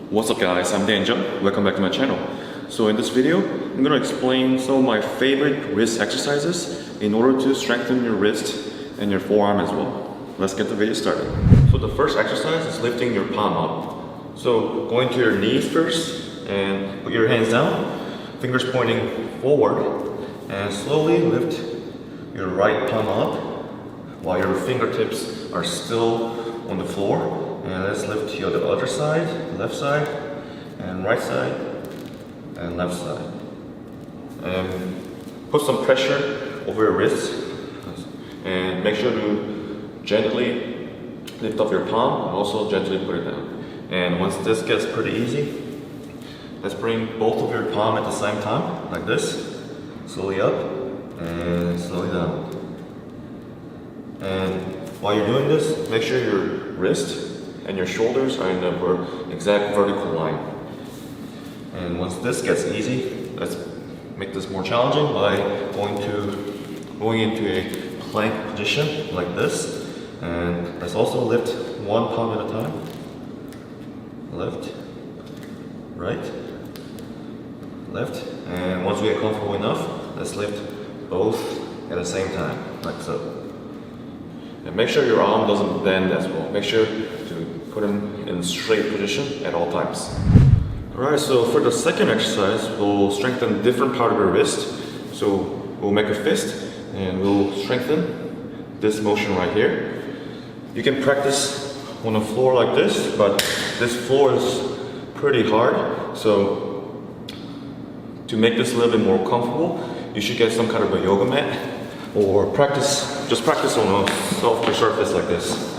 What's up guys, I'm Jeong. Welcome back to my channel. So in this video, I'm going to explain some of my favorite wrist exercises in order to strengthen your wrist and your forearm as well. Let's get the video started. So the first exercise is lifting your palm up. So going to your knees first and put your hands down, fingers pointing forward, and slowly lift your right palm up while your fingertips are still on the floor. And let's lift to the other side, left side, and right side, and left side. And put some pressure over your wrist, and make sure to gently lift up your palm, and also gently put it down. And once this gets pretty easy, let's bring both of your palm at the same time, like this. Slowly up, and slowly down. And while you're doing this, make sure your wrist and your shoulders are in the exact vertical line. And once this gets easy, let's make this more challenging by going into a plank position like this. And let's also lift one palm at a time. Left, right, left. And once we get comfortable enough, let's lift both at the same time, like so. And make sure your arm doesn't bend as well. Make sure to put them in straight position at all times. Alright, so for the second exercise, we'll strengthen different part of your wrist. So we'll make a fist and we'll strengthen this motion right here. You can practice on a floor like this, but this floor is pretty hard. So to make this a little bit more comfortable, you should get some kind of a yoga mat or just practice on a softer surface like this.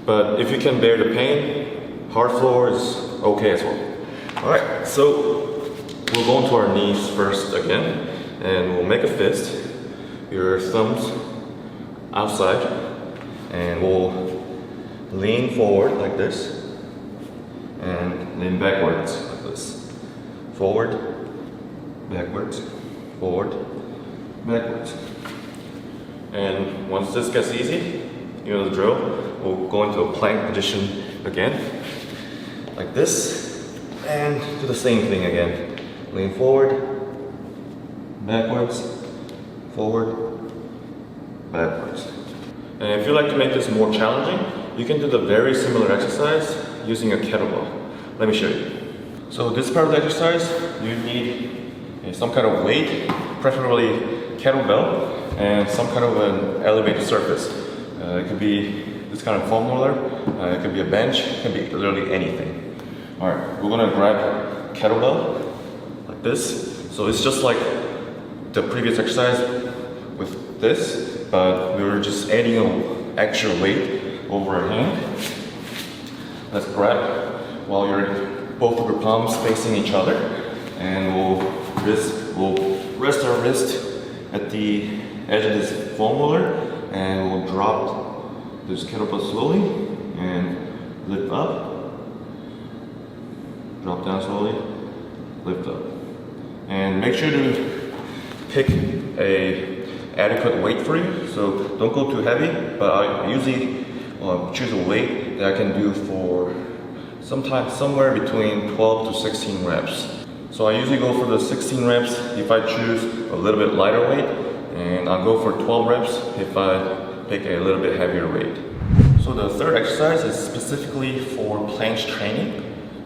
But if you can bear the pain, hard floor is okay as well. Alright, so we'll go onto our knees first again, and we'll make a fist. Your thumbs outside, and we'll lean forward like this, and lean backwards like this. Forward, backwards, forward, backwards. And once this gets easy, you know the drill. We'll go into a plank position again, like this, and do the same thing again. Lean forward, backwards, forward, backwards. And if you'd like to make this more challenging, you can do the very similar exercise using a kettlebell. Let me show you. So this part of the exercise, you need some kind of weight, preferably kettlebell, and some kind of an elevated surface. It could be this kind of foam roller, it could be a bench, it can be literally anything. Alright, we're gonna grab kettlebell like this. So it's just like the previous exercise with this, but we're just adding an extra weight over our hand. Let's grab while both of your palms facing each other, and we'll rest our wrist at the edge of this foam roller, and we'll drop this kettlebell slowly and lift up, drop down slowly, lift up. And make sure to pick a adequate weight for you, so don't go too heavy, but I usually choose a weight that I can do for somewhere between 12 to 16 reps. So I usually go for the 16 reps if I choose a little bit lighter weight, and I'll go for 12 reps if I pick a little bit heavier weight. So the third exercise is specifically for planche training.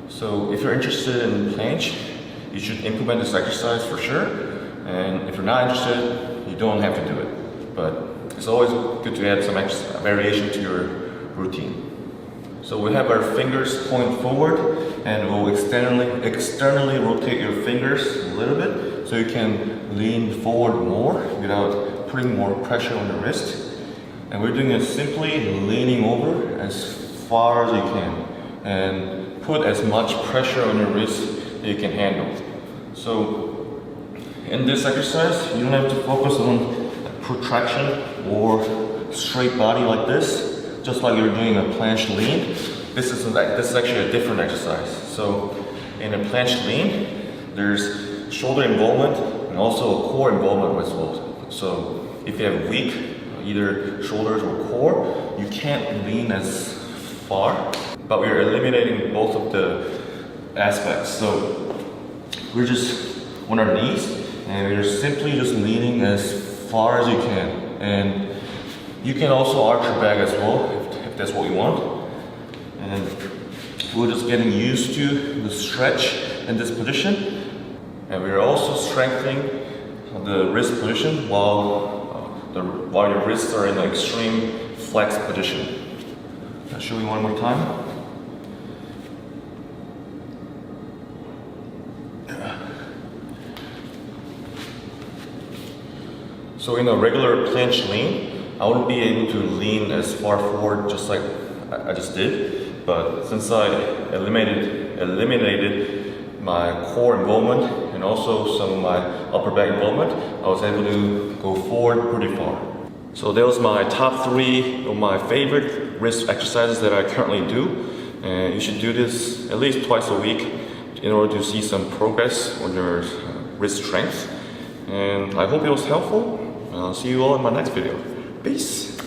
So if you're interested in planche, you should implement this exercise for sure. And if you're not interested, you don't have to do it. But it's always good to add some extra variation to your routine. So we have our fingers point forward, and we'll externally rotate your fingers a little bit so you can lean forward more without putting more pressure on the wrist. And we're doing it simply leaning over as far as you can, and put as much pressure on your wrist that you can handle. So in this exercise, you don't have to focus on protraction or straight body like this, just like you're doing a planche lean. This is actually a different exercise. So in a planche lean, there's shoulder involvement and also a core involvement as well. So if you have weak either shoulders or core, you can't lean as far, but we're eliminating both of the aspects. So we're just on our knees and we're simply just leaning as far as you can. And you can also arch your back as well if that's what you want. And we're just getting used to the stretch in this position. And we're also strengthening the wrist position while your wrists are in an extreme flex position. I'll show you one more time. So in a regular planche lean, I wouldn't be able to lean as far forward just like I just did. But since I eliminated my core involvement and also some of my upper back involvement, I was able to go forward pretty far. So that was my top 3 of my favorite wrist exercises that I currently do. And you should do this at least twice a week in order to see some progress on your wrist strength. And I hope it was helpful. I'll see you all in my next video. Peace!